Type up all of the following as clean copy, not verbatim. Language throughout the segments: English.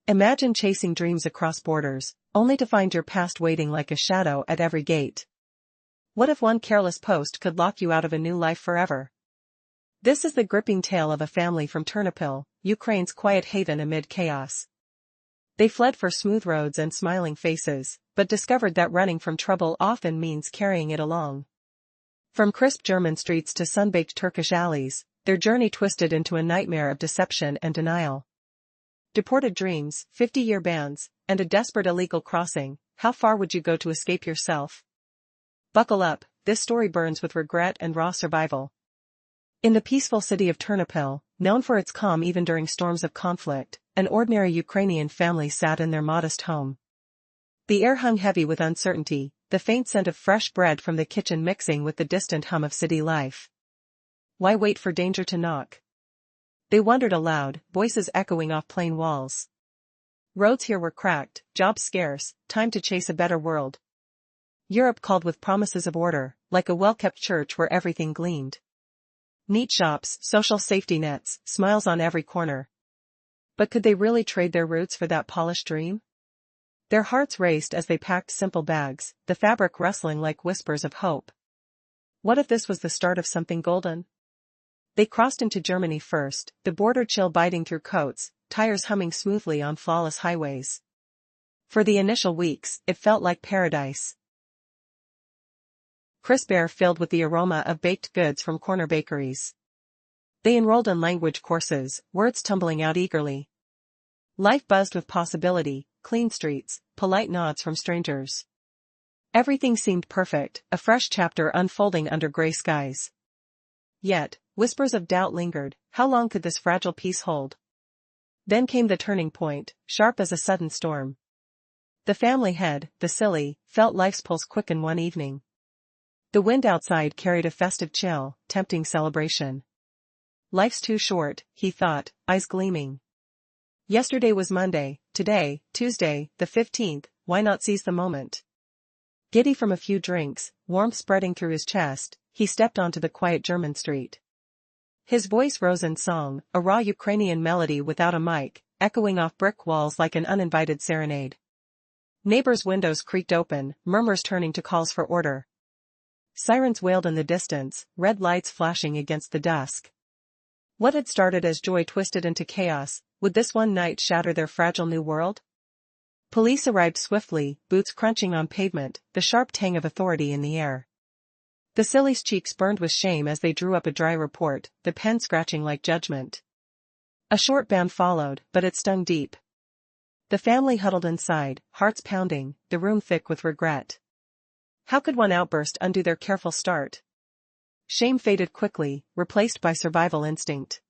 Imagine chasing dreams across borders, only to find your past waiting like a shadow at every gate. What if one careless post could lock you out of a new life forever? This is the gripping tale of a family from Ternopil, Ukraine's quiet haven amid chaos. They fled for smooth roads and smiling faces, but discovered that running from trouble often means carrying it along. From crisp German streets to sun-baked Turkish alleys, their journey twisted into a nightmare of deception and denial. Deported dreams, 50-year bans, and a desperate illegal crossing. How far would you go to escape yourself? Buckle up, this story burns with regret and raw survival. In the peaceful city of Ternopil, known for its calm even during storms of conflict, an ordinary Ukrainian family sat in their modest home. The air hung heavy with uncertainty, the faint scent of fresh bread from the kitchen mixing with the distant hum of city life. Why wait for danger to knock? They wondered aloud, voices echoing off plain walls. Roads here were cracked, jobs scarce, time to chase a better world. Europe called with promises of order, like a well-kept church where everything gleamed. Neat shops, social safety nets, smiles on every corner. But could they really trade their roots for that polished dream? Their hearts raced as they packed simple bags, the fabric rustling like whispers of hope. What if this was the start of something golden? They crossed into Germany first, the border chill biting through coats, tires humming smoothly on flawless highways. For the initial weeks, it felt like paradise. Crisp air filled with the aroma of baked goods from corner bakeries. They enrolled in language courses, words tumbling out eagerly. Life buzzed with possibility, clean streets, polite nods from strangers. Everything seemed perfect, a fresh chapter unfolding under gray skies. Yet, whispers of doubt lingered. How long could this fragile peace hold? Then came the turning point, sharp as a sudden storm. The family head, the silly, felt life's pulse quicken one evening. The wind outside carried a festive chill, tempting celebration. Life's too short, he thought, eyes gleaming. Yesterday was Monday, today, Tuesday, the 15th, why not seize the moment? Giddy from a few drinks, warmth spreading through his chest, he stepped onto the quiet German street. His voice rose in song, a raw Ukrainian melody without a mic, echoing off brick walls like an uninvited serenade. Neighbors' windows creaked open, murmurs turning to calls for order. Sirens wailed in the distance, red lights flashing against the dusk. What had started as joy twisted into chaos, would this one night shatter their fragile new world? Police arrived swiftly, boots crunching on pavement, the sharp tang of authority in the air. The silly's cheeks burned with shame as they drew up a dry report, the pen scratching like judgment. A short ban followed, but it stung deep. The family huddled inside, hearts pounding, the room thick with regret. How could one outburst undo their careful start? Shame faded quickly, replaced by survival instinct.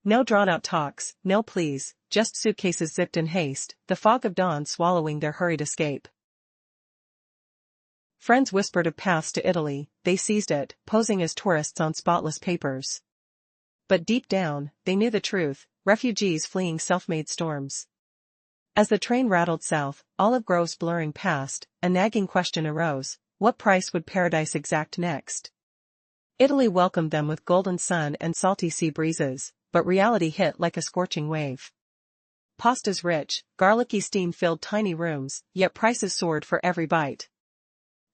No drawn-out talks, no pleas, just suitcases zipped in haste, the fog of dawn swallowing their hurried escape. Friends whispered of paths to Italy, they seized it, posing as tourists on spotless papers. But deep down, they knew the truth, refugees fleeing self-made storms. As the train rattled south, olive groves blurring past, a nagging question arose, what price would paradise exact next? Italy welcomed them with golden sun and salty sea breezes, but reality hit like a scorching wave. Pasta's rich, garlicky steam filled tiny rooms, yet prices soared for every bite.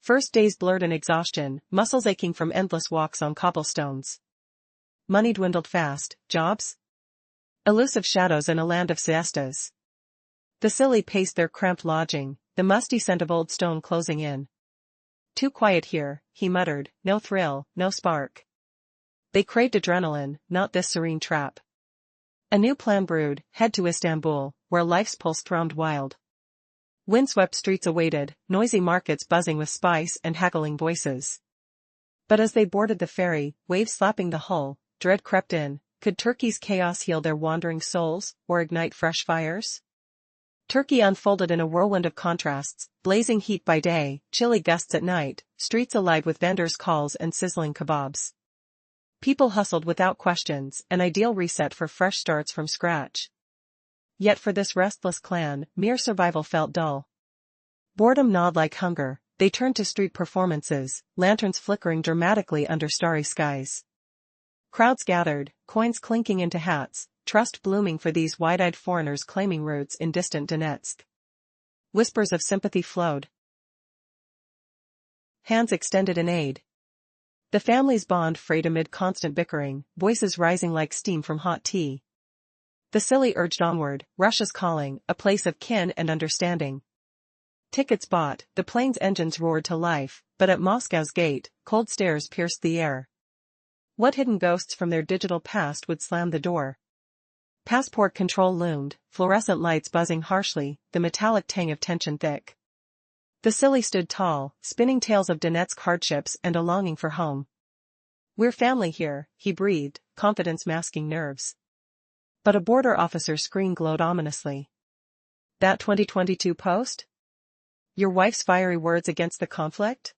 First days blurred in exhaustion, muscles aching from endless walks on cobblestones. Money dwindled fast, jobs? Elusive shadows in a land of siestas. The silly paced their cramped lodging, the musty scent of old stone closing in. Too quiet here, he muttered, no thrill, no spark. They craved adrenaline, not this serene trap. A new plan brewed, head to Istanbul, where life's pulse thrummed wild. Windswept streets awaited, noisy markets buzzing with spice and haggling voices. But as they boarded the ferry, waves slapping the hull, dread crept in. Could Turkey's chaos heal their wandering souls, or ignite fresh fires? Turkey unfolded in a whirlwind of contrasts, blazing heat by day, chilly gusts at night, streets alive with vendors' calls and sizzling kebabs. People hustled without questions, an ideal reset for fresh starts from scratch. Yet for this restless clan, mere survival felt dull. Boredom gnawed like hunger, they turned to street performances, lanterns flickering dramatically under starry skies. Crowds gathered, coins clinking into hats, trust blooming for these wide-eyed foreigners claiming roots in distant Donetsk. Whispers of sympathy flowed. Hands extended in aid. The family's bond frayed amid constant bickering, voices rising like steam from hot tea. Vasily urged onward, Russia's calling, a place of kin and understanding. Tickets bought, the plane's engines roared to life, but at Moscow's gate, cold stares pierced the air. What hidden ghosts from their digital past would slam the door? Passport control loomed, fluorescent lights buzzing harshly, the metallic tang of tension thick. Vasily stood tall, spinning tales of Donetsk hardships and a longing for home. "We're family here," he breathed, confidence masking nerves. But a border officer's screen glowed ominously. "That 2022 post? Your wife's fiery words against the conflict?"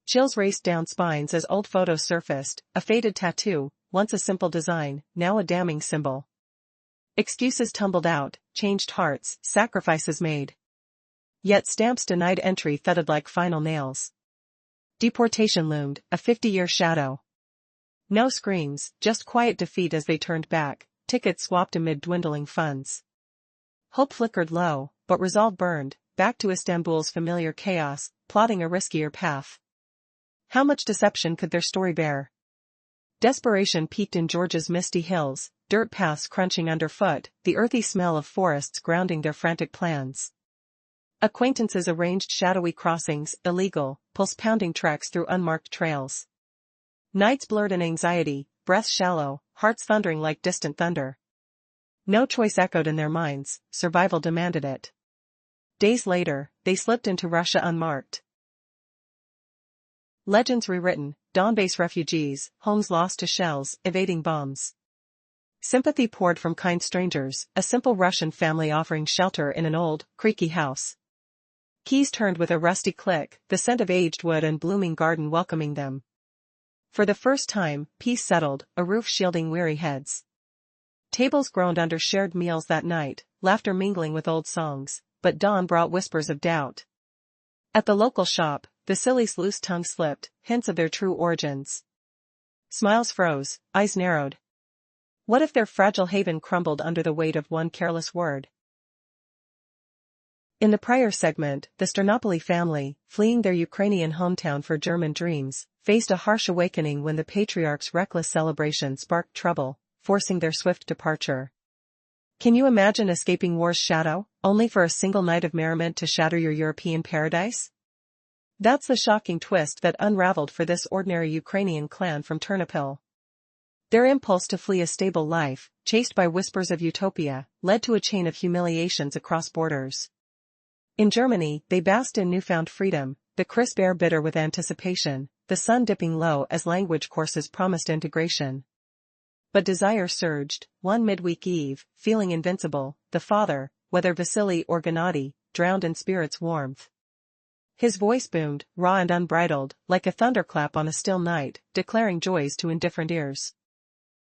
Chills raced down spines as old photos surfaced, a faded tattoo, once a simple design, now a damning symbol. Excuses tumbled out, changed hearts, sacrifices made. Yet stamps denied entry thudded like final nails. Deportation loomed, a 50-year shadow. No screams, just quiet defeat as they turned back, tickets swapped amid dwindling funds. Hope flickered low, but resolve burned, back to Istanbul's familiar chaos, plotting a riskier path. How much deception could their story bear? Desperation peaked in Georgia's misty hills, dirt paths crunching underfoot, the earthy smell of forests grounding their frantic plans. Acquaintances arranged shadowy crossings, illegal, pulse-pounding treks through unmarked trails. Nights blurred in anxiety, breaths shallow, hearts thundering like distant thunder. No choice echoed in their minds, survival demanded it. Days later, they slipped into Russia unmarked. Legends rewritten, Donbass refugees, homes lost to shells, evading bombs. Sympathy poured from kind strangers, a simple Russian family offering shelter in an old, creaky house. Keys turned with a rusty click, the scent of aged wood and blooming garden welcoming them. For the first time, peace settled, a roof shielding weary heads. Tables groaned under shared meals that night, laughter mingling with old songs, but dawn brought whispers of doubt. At the local shop, Vasily's loose tongue slipped, hints of their true origins. Smiles froze, eyes narrowed. What if their fragile haven crumbled under the weight of one careless word? In the prior segment, the Sternopoli family, fleeing their Ukrainian hometown for German dreams, faced a harsh awakening when the patriarch's reckless celebration sparked trouble, forcing their swift departure. Can you imagine escaping war's shadow, only for a single night of merriment to shatter your European paradise? That's the shocking twist that unraveled for this ordinary Ukrainian clan from Ternopil. Their impulse to flee a stable life, chased by whispers of utopia, led to a chain of humiliations across borders. In Germany, they basked in newfound freedom, the crisp air bitter with anticipation, the sun dipping low as language courses promised integration. But desire surged, one midweek eve, feeling invincible, the father, whether Vasily or Gennady, drowned in spirit's warmth. His voice boomed, raw and unbridled, like a thunderclap on a still night, declaring joys to indifferent ears.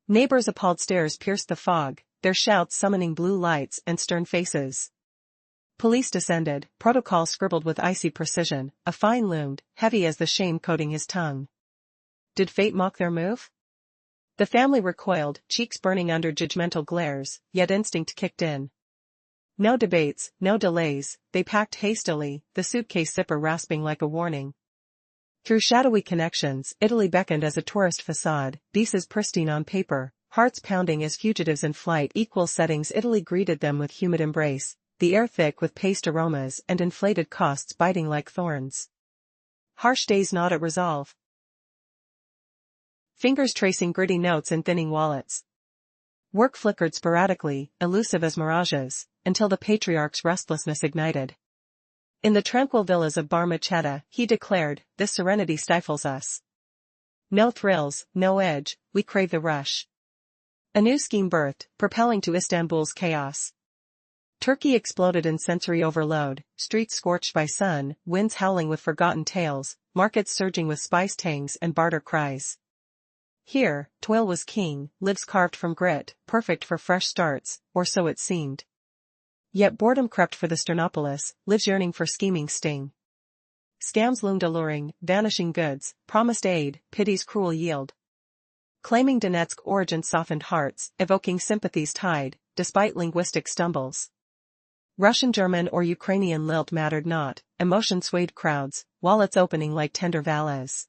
Neighbors' appalled stares pierced the fog, their shouts summoning blue lights and stern faces. Police descended, protocol scribbled with icy precision, a fine loomed, heavy as the shame coating his tongue. Did fate mock their move? The family recoiled, cheeks burning under judgmental glares, yet instinct kicked in. No debates, no delays, they packed hastily, the suitcase zipper rasping like a warning. Through shadowy connections, Italy beckoned as a tourist facade, visas pristine on paper, hearts pounding as fugitives in flight. Equal settings. Italy greeted them with humid embrace, the air thick with paste aromas and inflated costs biting like thorns. Harsh days gnawed at resolve. Fingers tracing gritty notes in thinning wallets. Work flickered sporadically, elusive as mirages, until the patriarch's restlessness ignited. In the tranquil villas of Bar Macheta, he declared, "This serenity stifles us. No thrills, no edge, we crave the rush." A new scheme birthed, propelling to Istanbul's chaos. Turkey exploded in sensory overload, streets scorched by sun, winds howling with forgotten tales, markets surging with spice tangs and barter cries. Here, toil was king, lives carved from grit, perfect for fresh starts, or so it seemed. Yet boredom crept for the Sternopolis, lives yearning for scheming sting. Scams loomed alluring, vanishing goods, promised aid, pity's cruel yield. claiming Donetsk origin softened hearts, evoking sympathies tied, despite linguistic stumbles. Russian, German or Ukrainian lilt mattered not, emotion swayed crowds, wallets opening like tender valets.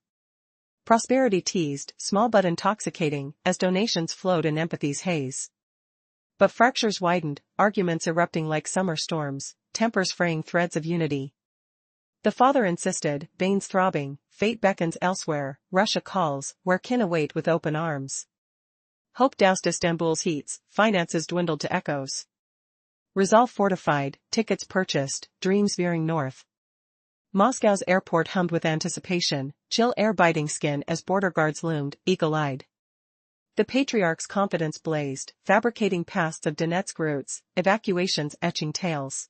Prosperity teased, small but intoxicating, as donations flowed in empathy's haze. But fractures widened, arguments erupting like summer storms, tempers fraying threads of unity. The father insisted, veins throbbing, fate beckons elsewhere, Russia calls, where kin await with open arms. Hope doused Istanbul's heats, finances dwindled to echoes. Resolve fortified, tickets purchased, dreams veering north. Moscow's airport hummed with anticipation, chill air biting skin as border guards loomed, eagle-eyed. The patriarch's confidence blazed, fabricating pasts of Donetsk roots, evacuations etching tales.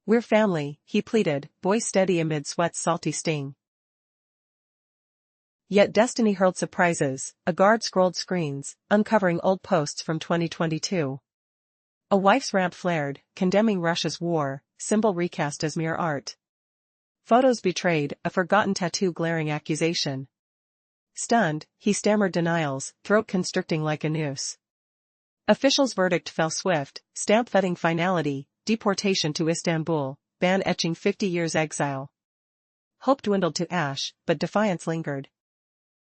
We're family, he pleaded, voice steady amid sweat's salty sting. Yet destiny hurled surprises, a guard scrolled screens, uncovering old posts from 2022. A wife's rant flared, condemning Russia's war, symbol recast as mere art. Photos betrayed, a forgotten tattoo glaring accusation. Stunned, he stammered denials, throat constricting like a noose. Officials' verdict fell swift, stamp-fetting finality, deportation to Istanbul, ban etching 50 years exile. Hope dwindled to ash, but defiance lingered.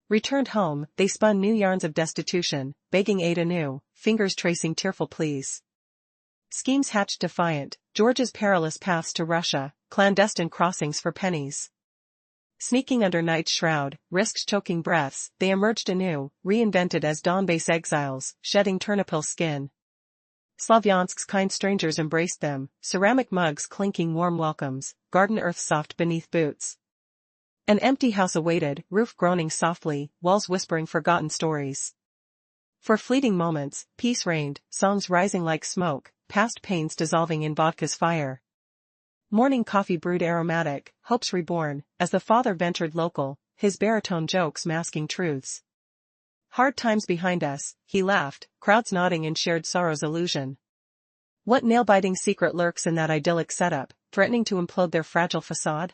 Returned home, they spun new yarns of destitution, begging aid anew, fingers tracing tearful pleas. Schemes hatched defiant, Georgia's perilous paths to Russia, clandestine crossings for pennies. Sneaking under night's shroud, risks choking breaths, they emerged anew, reinvented as Donbass exiles, shedding Ternopil skin. Slavyansk's kind strangers embraced them, ceramic mugs clinking warm welcomes, garden earth soft beneath boots. An empty house awaited, roof groaning softly, walls whispering forgotten stories. For fleeting moments, peace reigned, songs rising like smoke, past pains dissolving in vodka's fire. Morning coffee brewed aromatic, hopes reborn, as the father ventured local, his baritone jokes masking truths. Hard times behind us, he laughed, crowds nodding in shared sorrow's illusion. What nail-biting secret lurks in that idyllic setup, threatening to implode their fragile facade?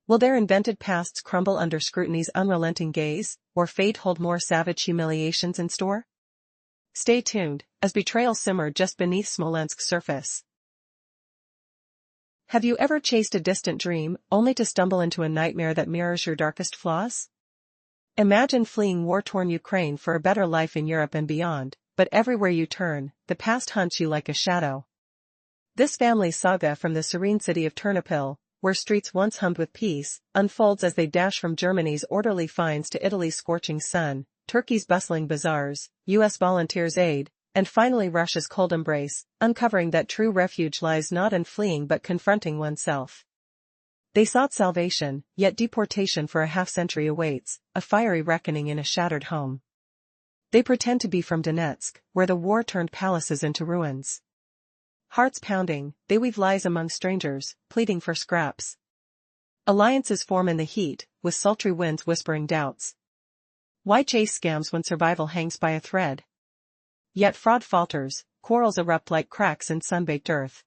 Will their invented pasts crumble under scrutiny's unrelenting gaze, or fate hold more savage humiliations in store? Stay tuned, as betrayal simmered just beneath Smolensk's surface. Have you ever chased a distant dream, only to stumble into a nightmare that mirrors your darkest flaws? Imagine fleeing war-torn Ukraine for a better life in Europe and beyond, but everywhere you turn, the past hunts you like a shadow. This family's saga from the serene city of Ternopil, where streets once hummed with peace, unfolds as they dash from Germany's orderly fines to Italy's scorching sun, Turkey's bustling bazaars, U.S. volunteers' aid, and finally Russia's cold embrace, uncovering that true refuge lies not in fleeing but confronting oneself. They sought salvation, yet deportation for a half-century awaits, a fiery reckoning in a shattered home. They pretend to be from Donetsk, where the war turned palaces into ruins. Hearts pounding, they weave lies among strangers, pleading for scraps. Alliances form in the heat, with sultry winds whispering doubts. Why chase scams when survival hangs by a thread? Yet fraud falters, quarrels erupt like cracks in sun-baked earth.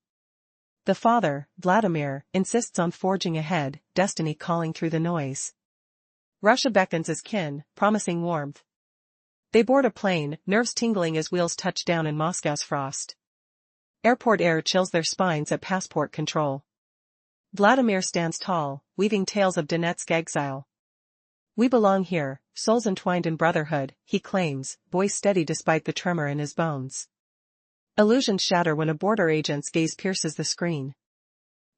The father, Vladimir, insists on forging ahead, destiny calling through the noise. Russia beckons as kin, promising warmth. They board a plane, nerves tingling as wheels touch down in Moscow's frost. Airport air chills their spines at passport control. Vladimir stands tall, weaving tales of Donetsk exile. We belong here, souls entwined in brotherhood, he claims, voice steady despite the tremor in his bones. Illusions shatter when a border agent's gaze pierces the screen.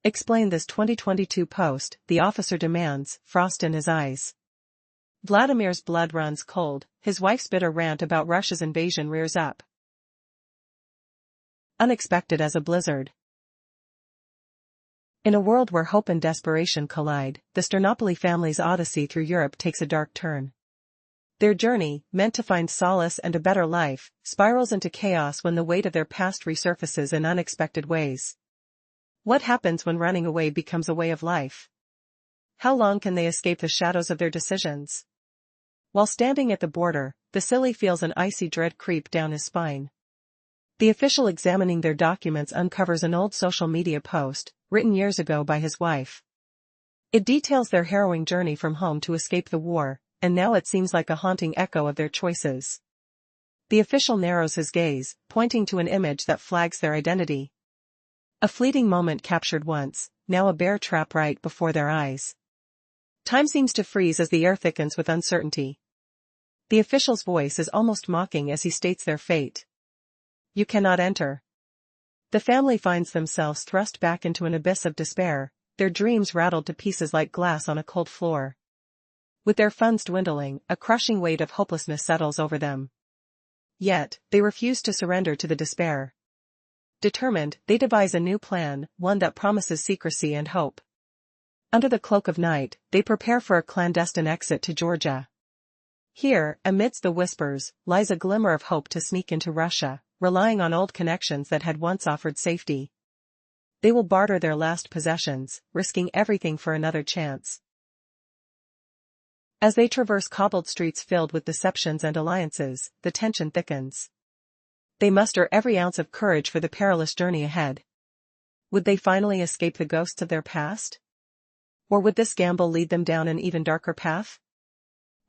Explain this 2022 post, the officer demands, frost in his eyes. Vladimir's blood runs cold, his wife's bitter rant about Russia's invasion rears up. Unexpected as a blizzard. In a world where hope and desperation collide, the Sternopoli family's odyssey through Europe takes a dark turn. Their journey, meant to find solace and a better life, spirals into chaos when the weight of their past resurfaces in unexpected ways. What happens when running away becomes a way of life? How long can they escape the shadows of their decisions? While standing at the border, Vasily feels an icy dread creep down his spine. The official examining their documents uncovers an old social media post, written years ago by his wife. It details their harrowing journey from home to escape the war, and now it seems like a haunting echo of their choices. The official narrows his gaze, pointing to an image that flags their identity. A fleeting moment captured once, now a bear trap right before their eyes. Time seems to freeze as the air thickens with uncertainty. The official's voice is almost mocking as he states their fate. You cannot enter. The family finds themselves thrust back into an abyss of despair, their dreams rattled to pieces like glass on a cold floor. With their funds dwindling, a crushing weight of hopelessness settles over them. Yet, they refuse to surrender to the despair. Determined, they devise a new plan, one that promises secrecy and hope. Under the cloak of night, they prepare for a clandestine exit to Georgia. Here, amidst the whispers, lies a glimmer of hope to sneak into Russia, relying on old connections that had once offered safety. They will barter their last possessions, risking everything for another chance. As they traverse cobbled streets filled with deceptions and alliances, the tension thickens. They muster every ounce of courage for the perilous journey ahead. Would they finally escape the ghosts of their past? Or would this gamble lead them down an even darker path?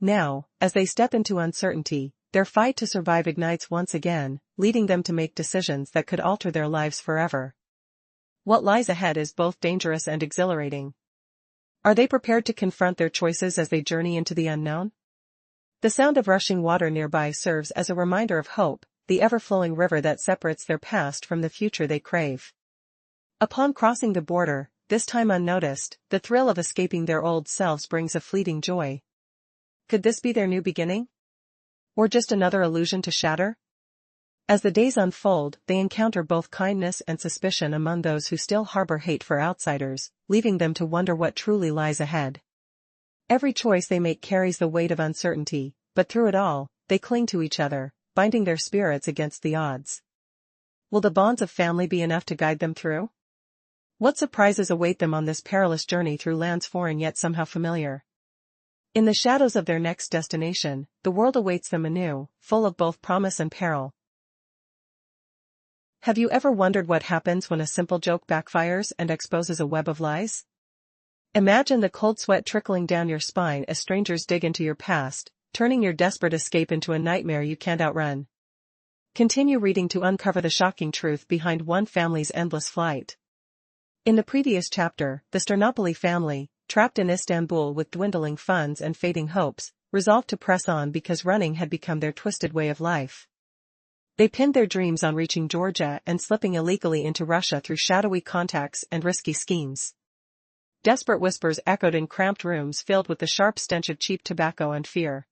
Now, as they step into uncertainty, their fight to survive ignites once again, leading them to make decisions that could alter their lives forever. What lies ahead is both dangerous and exhilarating. Are they prepared to confront their choices as they journey into the unknown? The sound of rushing water nearby serves as a reminder of hope, the ever-flowing river that separates their past from the future they crave. Upon crossing the border, this time unnoticed, the thrill of escaping their old selves brings a fleeting joy. Could this be their new beginning? Or just another illusion to shatter? As the days unfold, they encounter both kindness and suspicion among those who still harbor hate for outsiders, leaving them to wonder what truly lies ahead. Every choice they make carries the weight of uncertainty, but through it all, they cling to each other, binding their spirits against the odds. Will the bonds of family be enough to guide them through? What surprises await them on this perilous journey through lands foreign yet somehow familiar? In the shadows of their next destination, the world awaits them anew, full of both promise and peril. Have you ever wondered what happens when a simple joke backfires and exposes a web of lies? Imagine the cold sweat trickling down your spine as strangers dig into your past, turning your desperate escape into a nightmare you can't outrun. Continue reading to uncover the shocking truth behind one family's endless flight. In the previous chapter, the Sternopoli family, trapped in Istanbul with dwindling funds and fading hopes, resolved to press on because running had become their twisted way of life. They pinned their dreams on reaching Georgia and slipping illegally into Russia through shadowy contacts and risky schemes. Desperate whispers echoed in cramped rooms filled with the sharp stench of cheap tobacco and fear.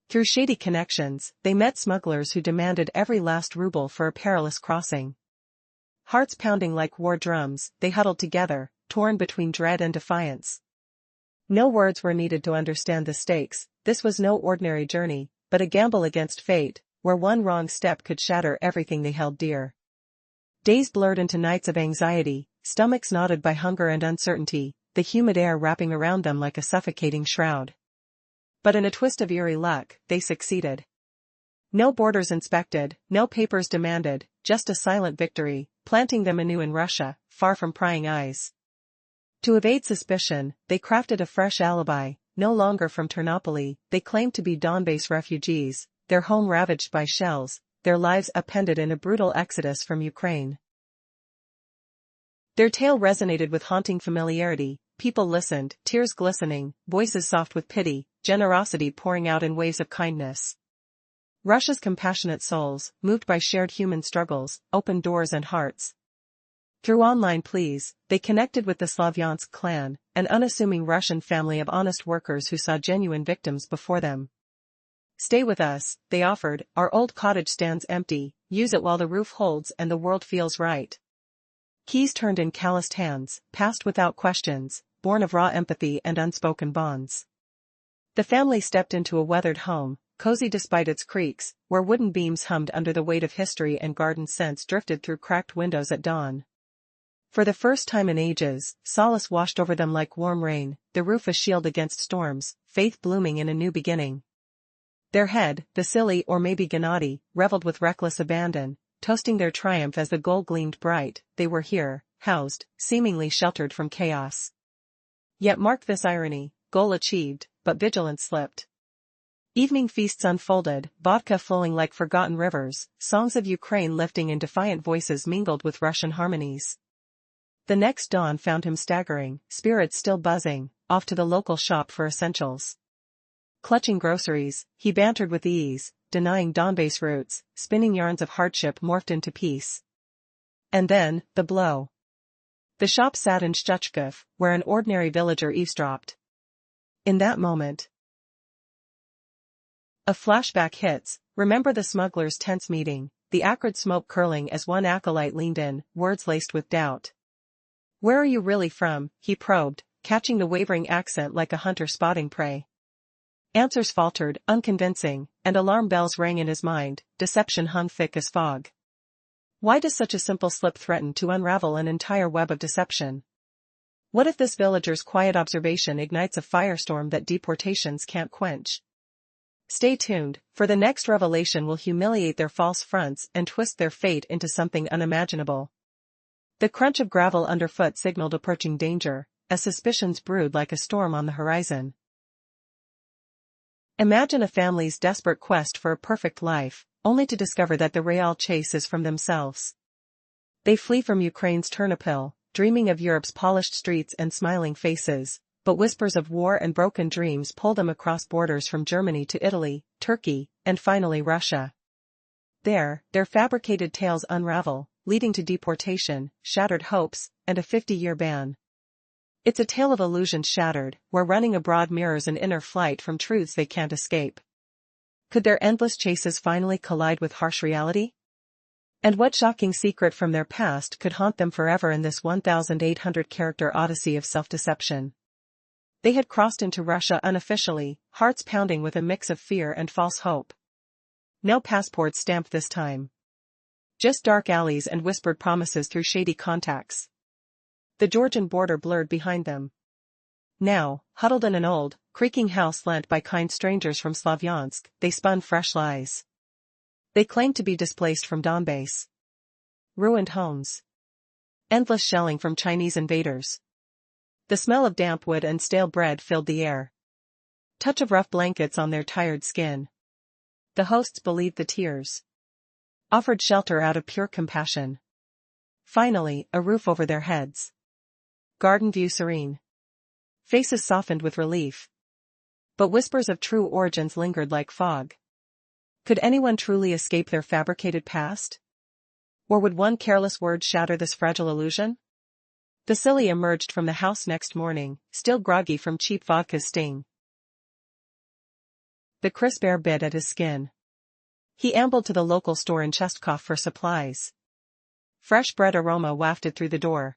Through shady connections, they met smugglers who demanded every last ruble for a perilous crossing. Hearts pounding like war drums, they huddled together, torn between dread and defiance. No words were needed to understand the stakes. This was no ordinary journey, but a gamble against fate, where one wrong step could shatter everything they held dear. Days blurred into nights of anxiety, stomachs knotted by hunger and uncertainty, the humid air wrapping around them like a suffocating shroud. But in a twist of eerie luck, they succeeded. No borders inspected, no papers demanded, just a silent victory, planting them anew in Russia, far from prying eyes. To evade suspicion, they crafted a fresh alibi. No longer from Ternopily, they claimed to be Donbass refugees, their home ravaged by shells, their lives upended in a brutal exodus from Ukraine. Their tale resonated with haunting familiarity. People listened, tears glistening, voices soft with pity, generosity pouring out in waves of kindness. Russia's compassionate souls, moved by shared human struggles, opened doors and hearts. Through online pleas, they connected with the Slavyansk clan, an unassuming Russian family of honest workers who saw genuine victims before them. Stay with us, they offered, our old cottage stands empty, use it while the roof holds and the world feels right. Keys turned in calloused hands, passed without questions, born of raw empathy and unspoken bonds. The family stepped into a weathered home, cozy despite its creaks, where wooden beams hummed under the weight of history and garden scents drifted through cracked windows at dawn. For the first time in ages, solace washed over them like warm rain, the roof a shield against storms, faith blooming in a new beginning. Their head, Vasily or maybe Gennady, reveled with reckless abandon, toasting their triumph as the goal gleamed bright. They were here, housed, seemingly sheltered from chaos. Yet mark this irony, goal achieved, but vigilance slipped. Evening feasts unfolded, vodka flowing like forgotten rivers, songs of Ukraine lifting and defiant voices mingled with Russian harmonies. The next dawn found him staggering, spirits still buzzing, off to the local shop for essentials. Clutching groceries, he bantered with ease, denying Donbass roots, spinning yarns of hardship morphed into peace. And then, the blow. The shop sat in Shchuchkov, where an ordinary villager eavesdropped. In that moment, a flashback hits. Remember the smugglers' tense meeting, the acrid smoke curling as one acolyte leaned in, words laced with doubt. "Where are you really from?" he probed, catching the wavering accent like a hunter spotting prey. Answers faltered, unconvincing, and alarm bells rang in his mind. Deception hung thick as fog. Why does such a simple slip threaten to unravel an entire web of deception? What if this villager's quiet observation ignites a firestorm that deportations can't quench? Stay tuned, for the next revelation will humiliate their false fronts and twist their fate into something unimaginable. The crunch of gravel underfoot signaled approaching danger, as suspicions brewed like a storm on the horizon. Imagine a family's desperate quest for a perfect life, only to discover that the real chase is from themselves. They flee from Ukraine's Ternopil, dreaming of Europe's polished streets and smiling faces, but whispers of war and broken dreams pull them across borders from Germany to Italy, Turkey, and finally Russia. There, their fabricated tales unravel, leading to deportation, shattered hopes, and a 50-year ban. It's a tale of illusions shattered, where running abroad mirrors an inner flight from truths they can't escape. Could their endless chases finally collide with harsh reality? And what shocking secret from their past could haunt them forever in this 1,800-character odyssey of self-deception? They had crossed into Russia unofficially, hearts pounding with a mix of fear and false hope. No passport stamp this time. Just dark alleys and whispered promises through shady contacts. The Georgian border blurred behind them. Now, huddled in an old, creaking house lent by kind strangers from Slavyansk, they spun fresh lies. They claimed to be displaced from Donbass. Ruined homes. Endless shelling from Chinese invaders. The smell of damp wood and stale bread filled the air. Touch of rough blankets on their tired skin. The hosts believed the tears. Offered shelter out of pure compassion. Finally, a roof over their heads. Garden view serene. Faces softened with relief. But whispers of true origins lingered like fog. Could anyone truly escape their fabricated past? Or would one careless word shatter this fragile illusion? Vasily emerged from the house next morning, still groggy from cheap vodka's sting. The crisp air bit at his skin. He ambled to the local store in Chestkov for supplies. Fresh bread aroma wafted through the door.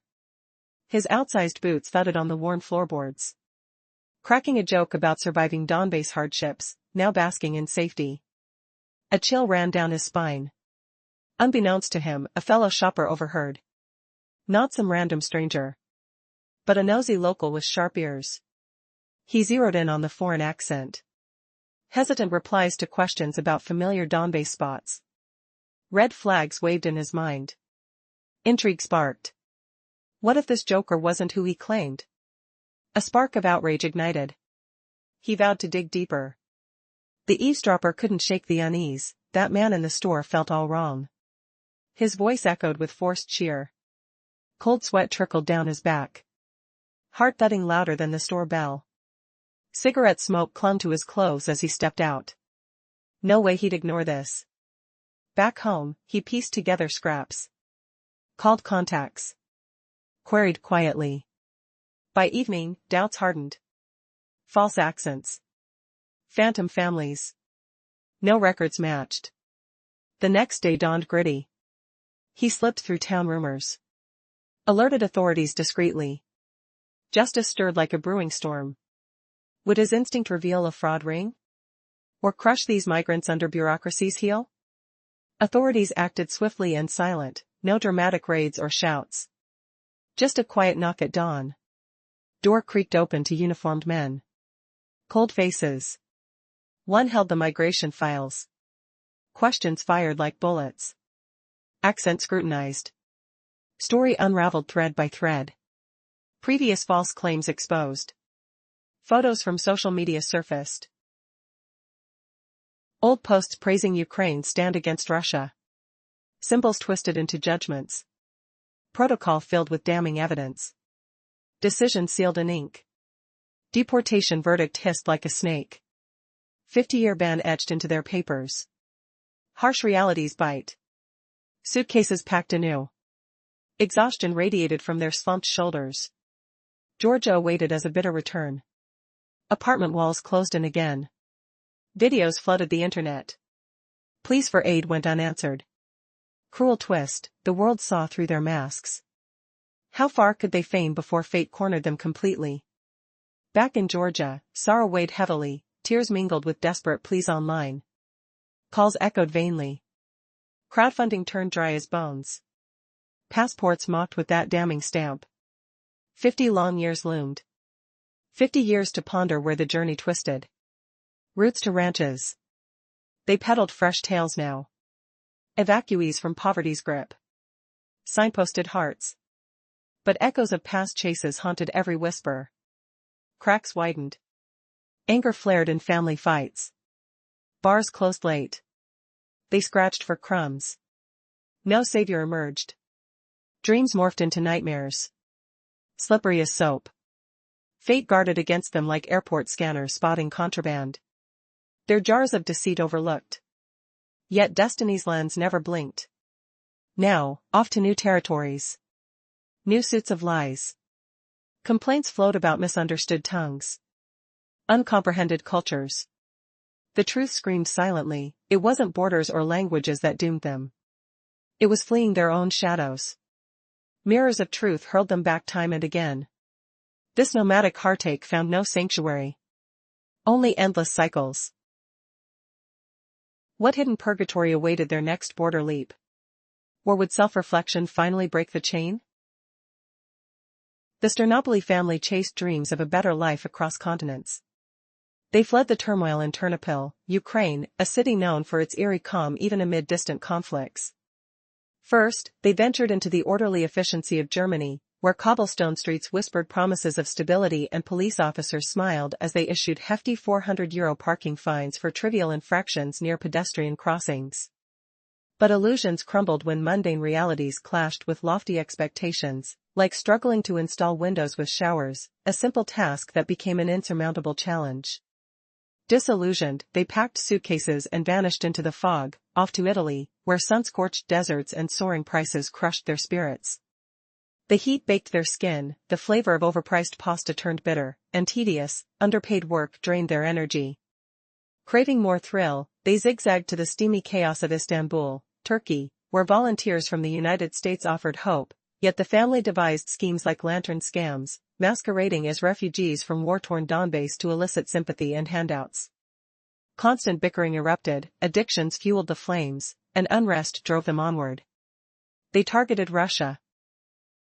His outsized boots thudded on the worn floorboards. Cracking a joke about surviving Donbass hardships, now basking in safety. A chill ran down his spine. Unbeknownst to him, a fellow shopper overheard. Not some random stranger, but a nosy local with sharp ears. He zeroed in on the foreign accent. Hesitant replies to questions about familiar Donbass spots. Red flags waved in his mind. Intrigue sparked. What if this joker wasn't who he claimed? A spark of outrage ignited. He vowed to dig deeper. The eavesdropper couldn't shake the unease. That man in the store felt all wrong. His voice echoed with forced cheer. Cold sweat trickled down his back. Heart thudding louder than the store bell. Cigarette smoke clung to his clothes as he stepped out. No way he'd ignore this. Back home, he pieced together scraps. Called contacts. Queried quietly. By evening, doubts hardened. False accents. Phantom families. No records matched. The next day dawned gritty. He slipped through town rumors. Alerted authorities discreetly. Justice stirred like a brewing storm. Would his instinct reveal a fraud ring? Or crush these migrants under bureaucracy's heel? Authorities acted swiftly and silent, no dramatic raids or shouts. Just a quiet knock at dawn. Door creaked open to uniformed men. Cold faces. One held the migration files. Questions fired like bullets. Accent scrutinized. Story unraveled thread by thread. Previous false claims exposed. Photos from social media surfaced. Old posts praising Ukraine's stand against Russia. Symbols twisted into judgments. Protocol filled with damning evidence. Decision sealed in ink. Deportation verdict hissed like a snake. 50-year ban etched into their papers. Harsh realities bite. Suitcases packed anew. Exhaustion radiated from their slumped shoulders. Georgia awaited as a bitter return. Apartment walls closed in again. Videos flooded the internet. Pleas for aid went unanswered. Cruel twist, the world saw through their masks. How far could they feign before fate cornered them completely? Back in Georgia, sorrow weighed heavily, tears mingled with desperate pleas online. Calls echoed vainly. Crowdfunding turned dry as bones. Passports mocked with that damning stamp. 50 long years loomed. 50 years to ponder where the journey twisted. Routes to ranches. They peddled fresh tales now. Evacuees from poverty's grip. Signposted hearts. But echoes of past chases haunted every whisper. Cracks widened. Anger flared in family fights. Bars closed late. They scratched for crumbs. No savior emerged. Dreams morphed into nightmares. Slippery as soap. Fate guarded against them like airport scanners spotting contraband. Their jars of deceit overlooked. Yet destiny's lens never blinked. Now, off to new territories. New suits of lies. Complaints flowed about misunderstood tongues. Uncomprehended cultures. The truth screamed silently, it wasn't borders or languages that doomed them. It was fleeing their own shadows. Mirrors of truth hurled them back time and again. This nomadic heartache found no sanctuary. Only endless cycles. What hidden purgatory awaited their next border leap? Or would self-reflection finally break the chain? The Sternopoli family chased dreams of a better life across continents. They fled the turmoil in Ternopil, Ukraine, a city known for its eerie calm even amid distant conflicts. First, they ventured into the orderly efficiency of Germany, where cobblestone streets whispered promises of stability and police officers smiled as they issued hefty €400 parking fines for trivial infractions near pedestrian crossings. But illusions crumbled when mundane realities clashed with lofty expectations, like struggling to install windows with showers, a simple task that became an insurmountable challenge. Disillusioned, they packed suitcases and vanished into the fog, off to Italy, where sun-scorched deserts and soaring prices crushed their spirits. The heat baked their skin, the flavor of overpriced pasta turned bitter, and tedious, underpaid work drained their energy. Craving more thrill, they zigzagged to the steamy chaos of Istanbul, Turkey, where volunteers from the United States offered hope, yet the family devised schemes like lantern scams, masquerading as refugees from war-torn Donbass to elicit sympathy and handouts. Constant bickering erupted, addictions fueled the flames, and unrest drove them onward. They targeted Russia,